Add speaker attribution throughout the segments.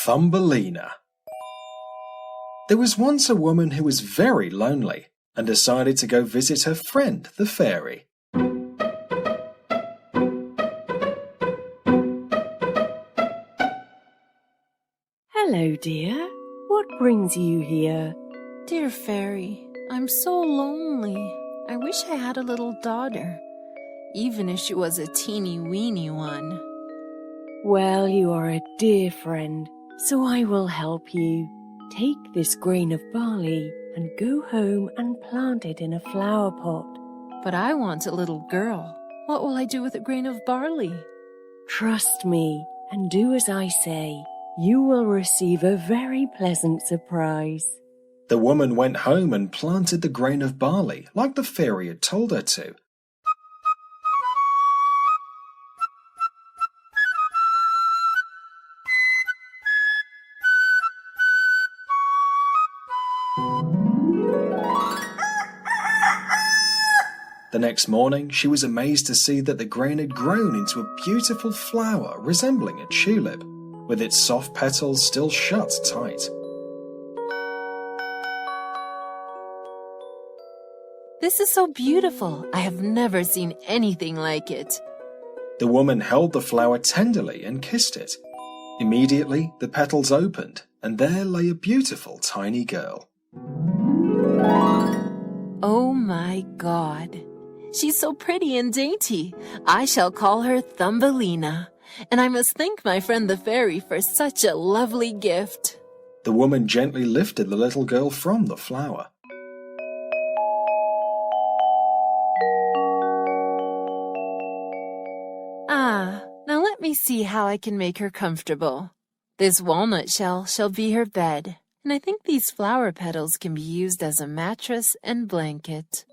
Speaker 1: Thumbelina. There was once a woman who was very lonely and decided to go visit her friend, the fairy.
Speaker 2: Hello, dear. What brings you here?
Speaker 3: Dear fairy, I'm so lonely. I wish I had a little daughter, even if she was a teeny-weeny one.
Speaker 2: Well, you are a dear friend, so I will help you. Take this grain of barley and go home and plant it in a flower pot.
Speaker 3: But I want a little girl. What will I do with a grain of barley?
Speaker 2: Trust me and do as I say. You will receive a very pleasant surprise.
Speaker 1: The woman went home and planted the grain of barley like the fairy had told her to. The next morning, she was amazed to see that the grain had grown into a beautiful flower resembling a tulip, with its soft petals still shut tight.
Speaker 3: This is so beautiful. I have never seen anything like it.
Speaker 1: The woman held the flower tenderly and kissed it. Immediately, the petals opened, and there lay a beautiful tiny girl.
Speaker 3: Oh my God! She's so pretty and dainty. I shall call her Thumbelina, and I must thank my friend the fairy for such a lovely gift.
Speaker 1: The woman gently lifted the little girl from the flower.
Speaker 3: Now let me see how I can make her comfortable. This walnut shell shall be her bed, and I think these flower petals can be used as a mattress and blanket.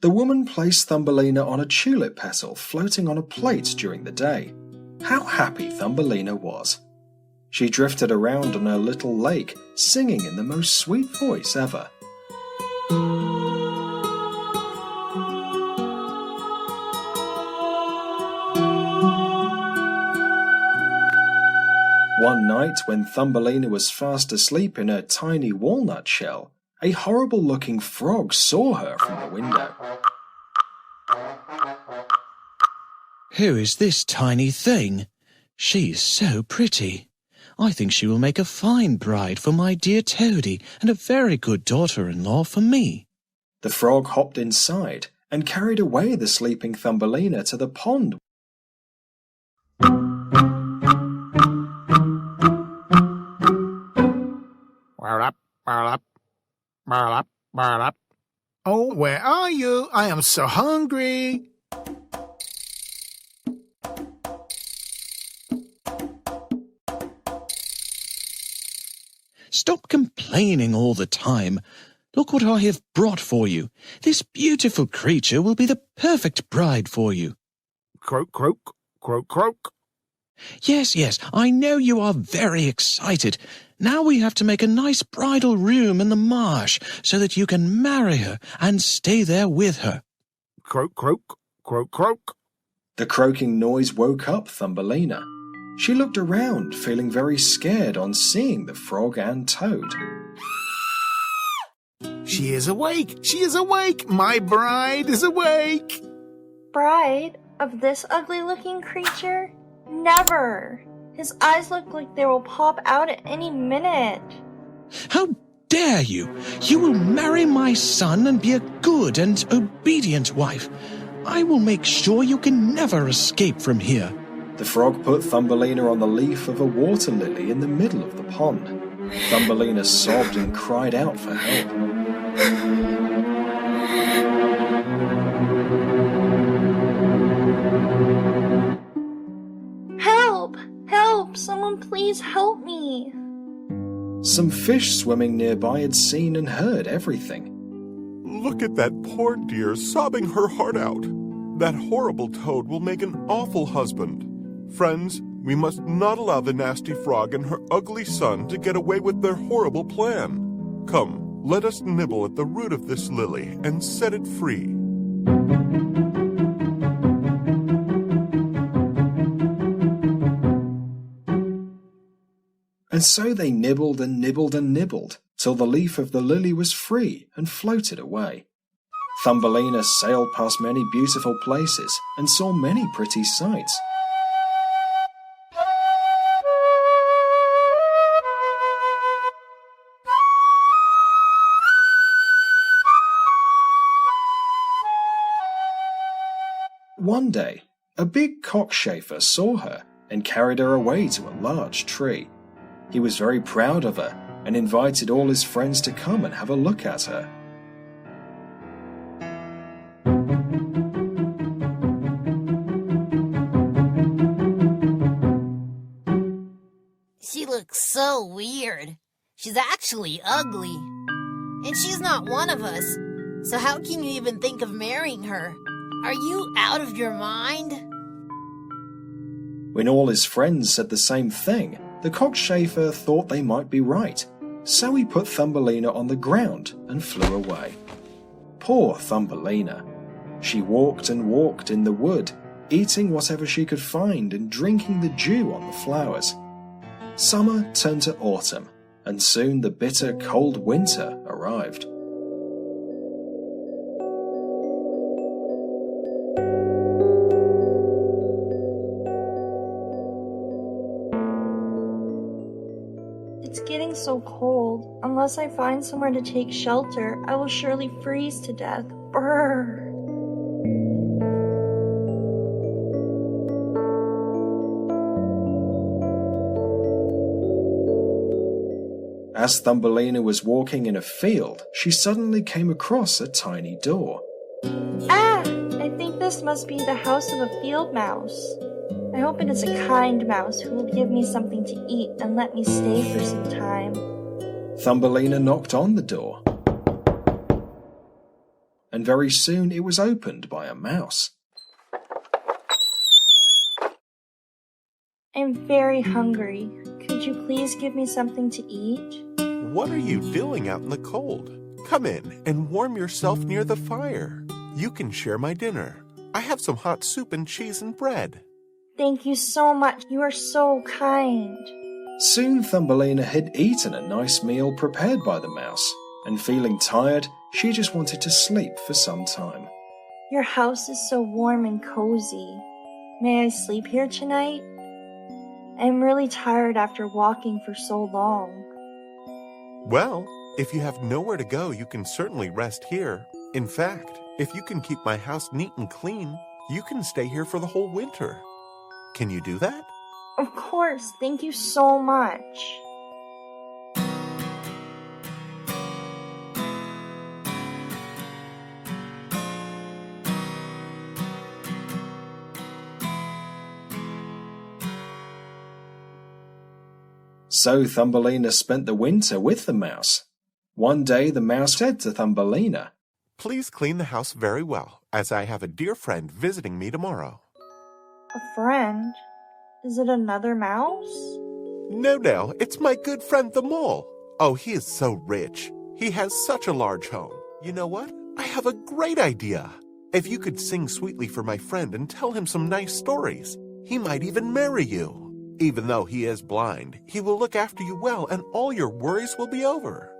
Speaker 1: The woman placed Thumbelina on a tulip petal floating on a plate during the day. How happy Thumbelina was! She drifted around on her little lake, singing in the most sweet voice ever. One night, when Thumbelina was fast asleep in her tiny walnut shell, a horrible-looking frog saw her from the window.
Speaker 4: Who is this tiny thing? She is so pretty. I think she will make a fine bride for my dear Toady and a very good daughter-in-law for me.
Speaker 1: The frog hopped inside and carried away the sleeping Thumbelina to the pond.
Speaker 5: Oh, where are you? I am so hungry.
Speaker 4: Stop complaining all the time. Look what I have brought for you. This beautiful creature will be the perfect bride for you.
Speaker 5: Croak, croak, croak, croak.
Speaker 4: Yes, I know you are very excited. Now we have to make a nice bridal room in the marsh so that you can marry her and stay there with her.
Speaker 5: Croak, croak, croak, croak.
Speaker 1: The croaking noise woke up Thumbelina. She looked around, feeling very scared on seeing the frog and toad.
Speaker 5: She is awake! She is awake! My bride is awake!
Speaker 6: Bride of this ugly-looking creature? Never! His eyes look like they will pop out at any minute.
Speaker 4: How dare you? You will marry my son and be a good and obedient wife. I will make sure you can never escape from here.
Speaker 1: The frog put Thumbelina on the leaf of a water lily in the middle of the pond. Thumbelina sobbed and cried out for help.
Speaker 6: Help! Help! Someone please help me!
Speaker 1: Some fish swimming nearby had seen and heard everything.
Speaker 7: Look at that poor dear sobbing her heart out. That horrible toad will make an awful husband. Friends, we must not allow the nasty frog and her ugly son to get away with their horrible plan. Come, let us nibble at the root of this lily and set it free.
Speaker 1: And so they nibbled and nibbled and nibbled, till the leaf of the lily was free and floated away. Thumbelina sailed past many beautiful places and saw many pretty sights. One day, a big cockchafer saw her and carried her away to a large tree. He was very proud of her and invited all his friends to come and have a look at her.
Speaker 8: She looks so weird. She's actually ugly. And she's not one of us. So how can you even think of marrying her? Are you out of your mind?
Speaker 1: When all his friends said the same thing, the cockchafer thought they might be right. So he put Thumbelina on the ground and flew away. Poor Thumbelina. She walked and walked in the wood, eating whatever she could find and drinking the dew on the flowers. Summer turned to autumn, and soon the bitter cold winter arrived.
Speaker 6: It's getting so cold. Unless I find somewhere to take shelter, I will surely freeze to death. Brrr.
Speaker 1: As Thumbelina was walking in a field, she suddenly came across a tiny door.
Speaker 6: Ah! I think this must be the house of a field mouse. I hope it is a kind mouse who will give me something to eat and let me stay for some time.
Speaker 1: Thumbelina knocked on the door, and very soon it was opened by a mouse.
Speaker 6: I'm very hungry. Could you please give me something to eat?
Speaker 7: What are you doing out in the cold? Come in and warm yourself near the fire. You can share my dinner. I have some hot soup and cheese and bread.
Speaker 6: Thank you so much. You are so kind.
Speaker 1: Soon Thumbelina had eaten a nice meal prepared by the mouse, and feeling tired, she just wanted to sleep for some time.
Speaker 6: Your house is so warm and cozy. May I sleep here tonight? I'm really tired after walking for so long.
Speaker 7: Well, if you have nowhere to go, you can certainly rest here. In fact, if you can keep my house neat and clean, you can stay here for the whole winter. Can you do that?
Speaker 6: Of course. Thank you so much.
Speaker 1: So Thumbelina spent the winter with the mouse. One day the mouse said to Thumbelina,
Speaker 7: Please clean the house very well, as I have a dear friend visiting me tomorrow.
Speaker 6: A friend? Is it another mouse?
Speaker 7: No, it's my good friend the mole. Oh, he is so rich. He has such a large home. You know what? I have a great idea. If you could sing sweetly for my friend and tell him some nice stories, he might even marry you. Even though he is blind, he will look after you well and all your worries will be over.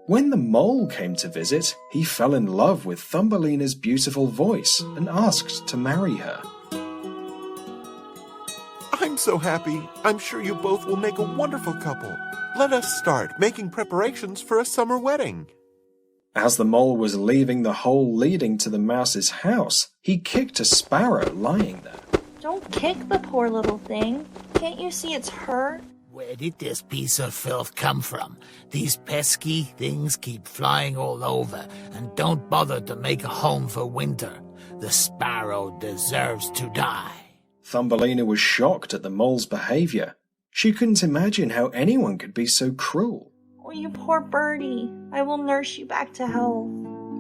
Speaker 1: When the mole came to visit, he fell in love with Thumbelina's beautiful voice and asked to marry her.
Speaker 7: I'm so happy. I'm sure you both will make a wonderful couple. Let us start making preparations for a summer wedding.
Speaker 1: As the mole was leaving the hole leading to the mouse's house, he kicked a sparrow lying there.
Speaker 6: Don't kick the poor little thing. Can't you see it's hurt?
Speaker 5: Where did this piece of filth come from? These pesky things keep flying all over and don't bother to make a home for winter. The sparrow deserves to die.
Speaker 1: Thumbelina was shocked at the mole's behavior. She couldn't imagine how anyone could be so cruel.
Speaker 6: you poor birdie. I will nurse you back to health.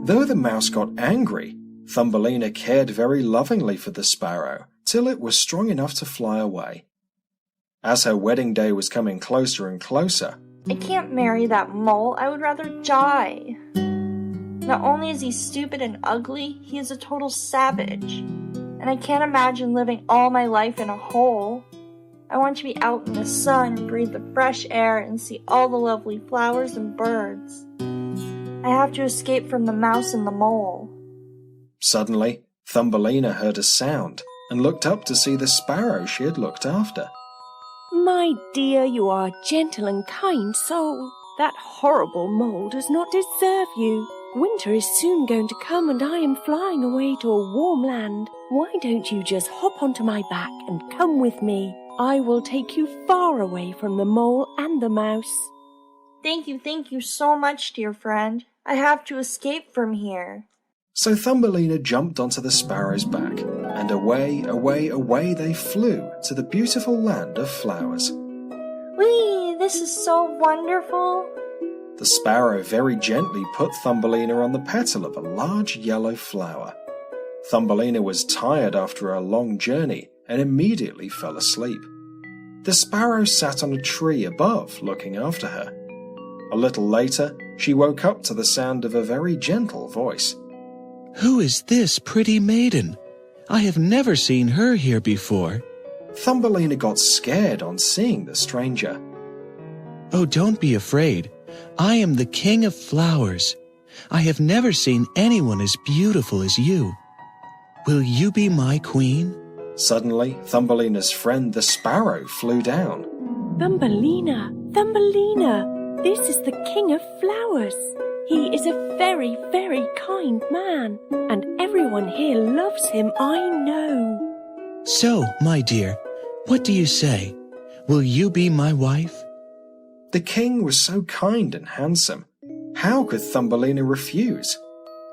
Speaker 1: Though the mouse got angry, Thumbelina cared very lovingly for the sparrow till it was strong enough to fly away. As her wedding day was coming closer and closer,
Speaker 6: I can't marry that mole. I would rather die. Not only is he stupid and ugly, he is a total savage. And I can't imagine living all my life in a hole. I want to be out in the sun, breathe the fresh air, and see all the lovely flowers and birds. I have to escape from the mouse and the mole.
Speaker 1: Suddenly, Thumbelina heard a sound and looked up to see the sparrow she had looked after.
Speaker 2: My dear, you are a gentle and kind soul. That horrible mole does not deserve you. Winter is soon going to come and I am flying away to a warm land. Why don't you just hop onto my back and come with me? I will take you far away from the mole and the mouse.
Speaker 6: Thank you so much, dear friend. I have to escape from here.
Speaker 1: So Thumbelina jumped onto the sparrow's back, and away, away, away they flew to the beautiful land of flowers.
Speaker 6: Whee! This is so wonderful.
Speaker 1: The sparrow very gently put Thumbelina on the petal of a large yellow flower. Thumbelina was tired after a long journey and immediately fell asleep. The sparrow sat on a tree above, looking after her. A little later, she woke up to the sound of a very gentle voice.
Speaker 4: Who is this pretty maiden? I have never seen her here before.
Speaker 1: Thumbelina got scared on seeing the stranger.
Speaker 4: Oh, don't be afraid. I am the king of flowers. I have never seen anyone as beautiful as you. Will you be my queen?
Speaker 1: Suddenly, Thumbelina's friend the sparrow flew down.
Speaker 2: Thumbelina, Thumbelina, this is the king of flowers. He is a very, very kind man, and everyone here loves him, I know.
Speaker 4: So, my dear, what do you say? Will you be my wife?
Speaker 1: The king was so kind and handsome. How could Thumbelina refuse?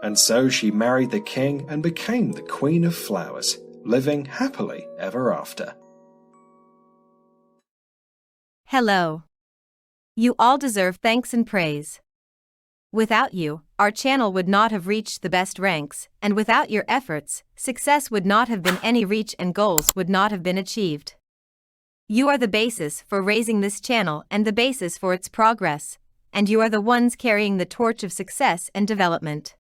Speaker 1: And so she married the king and became the queen of flowers, living happily ever after.
Speaker 9: Hello. You all deserve thanks and praise. Without you, our channel would not have reached the best ranks, and without your efforts, success would not have been any reach and goals would not have been achieved. You are the basis for raising this channel and the basis for its progress, and you are the ones carrying the torch of success and development.